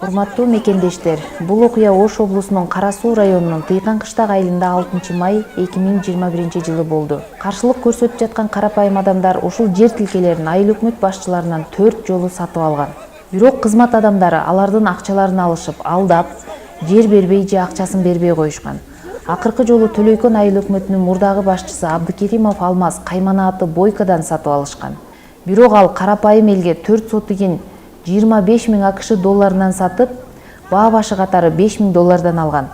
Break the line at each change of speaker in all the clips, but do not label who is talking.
Урматтуу мекендештер, бул окуя Ош облусунун Кара Суу районунун Тыйкан кыштак айылында 6 май 2021 жылы болду. Каршылык көрсөтүп жаткан карапайым адамдар ушул жер тилкелерин айыл өкмөт башчыларынан 4 жолу сатып алган. Бирок кызмат адамдары алардын акчаларын алышып, алдап, жер бербей же акчасын бербей коюшкан. Акыркы жолу Төлөйкөн айыл өкмөтүнүн мурдагы башчысы Абдыкеримов Алмаз кайманааты Бойкодан сатып алышкан. Бирок ал карапайым элге 4 сотыгин 25 000 АКШ долларынан сатып, баа башы катары 5 000 доллардан алган.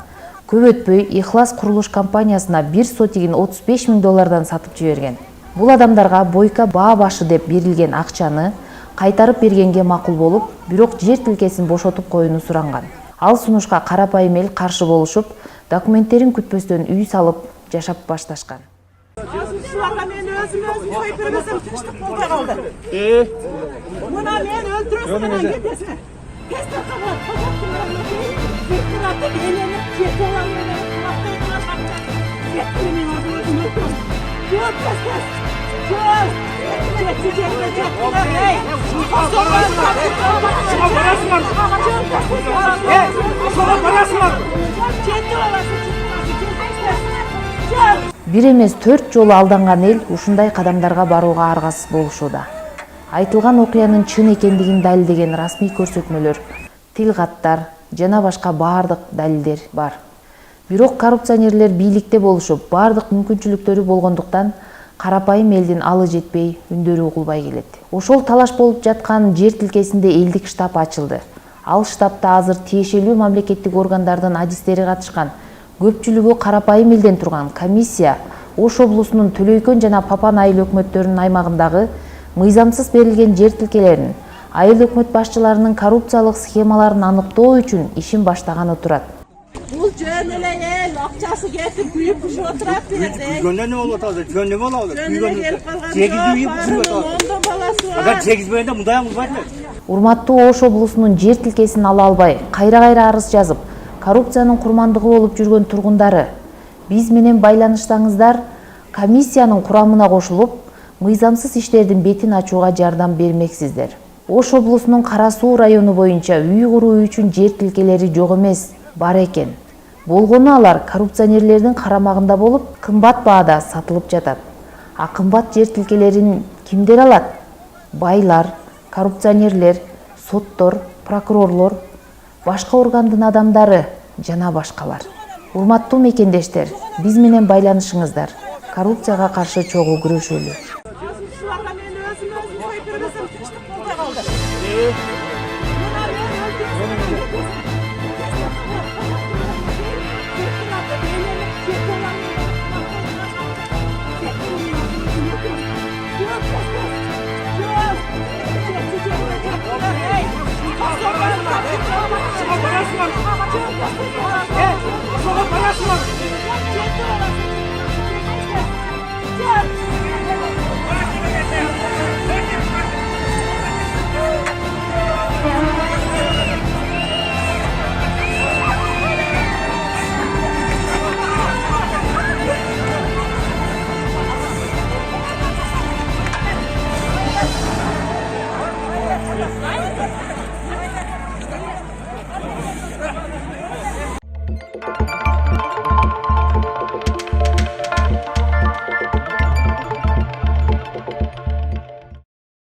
Көп өтпөй Ихлас курулуш компаниясына 1 сотыгин 35 000 доллардан сатып жиберген. Бул адамдарга Бойко баа башы деп берилген акчаны кайтарып бергенге макул болуп, бирок жер тилкесин бошотуп коюуну суранган. Ал сунушка карапайым эл каршы болушуп, документтерин күтпөстөн үй салып жашап башташкан.
Мен өзüm koyup vermesem tıştık bolda kaldı. Buna men öldürürsün, gitesine. Kestir kapat, Jettir atıp eğlenip, jet olan eğlenip, Jettir'in adını unuttum. Jet, kes. Jettir, hey. Sana parası var. Sana parası var. Jettir olasın.
Бир эмес 4 жолу алданган эл ушундай кадамдарга барууга аргасыз болушууда. Айтылган окуянын чын экендигин далилдеген расмий көрсөтмөлөр, тил каттар жана башка баардык далилдер бар. Бирок коррупционерлер бийликте болушуп, баардык мүмкүнчүлүктөрү болгондуктан карапайым элдин алы жетпей, үндөрү угулбай келет. Ошол талаш болуп жаткан жер тилкесинде элдик штаб ачылды. Ал штабта азыр тиешелүү мамлекеттик органдардын адистери катышкан. Көпчүлүгү карапайым элден турган комиссия Ош облусунун Төлөйкөн жана Папан айыл өкмөттөрүнүн аймагындагы мыйзамсыз берилген жер тилкелерин, айыл өкмөт башчыларынын коррупциялык схемаларын аныктоо үчүн ишин баштаганы турат.
Бул жөн эле эл акчасы кетип күйүп бушуп отурат берди.
Жөндөн не болуп атат? Жөндө болобу?
Жөнүнө келип калган. 8 ондон баласы бар.
Агар 8 бойында мындай кылбайт.
Урматтуу Ош облусунун жер тилкесин ала албай, кайра арыз жазып, коррупциянын курмандыгы болуп жүргөн тургундары, биз менен байланыштаңыздар, комиссиянын курамына кошулуп, мыйзамсыз иштердин бетин ачууга жардам бермексиздер. Ош облусунун Кара Суу району боюнча үй куруу үчүн жер тилкелери жок эмес, бар экен. Болгону алар коррупционерлердин карамагында болуп, кымбат баада сатылып жатат. А кымбат жер тилкелерин кимдер алат? Байлар, коррупционерлер, соттор, прокурорлор, башка органдын адамдары жана башкалар. Урматтуу мекендештер, биз менен байланышыңыздар. Коррупцияга каршы чогуу күрөшөлү.
Мен өзüm koyup vermesem tıştık bolda kaldı.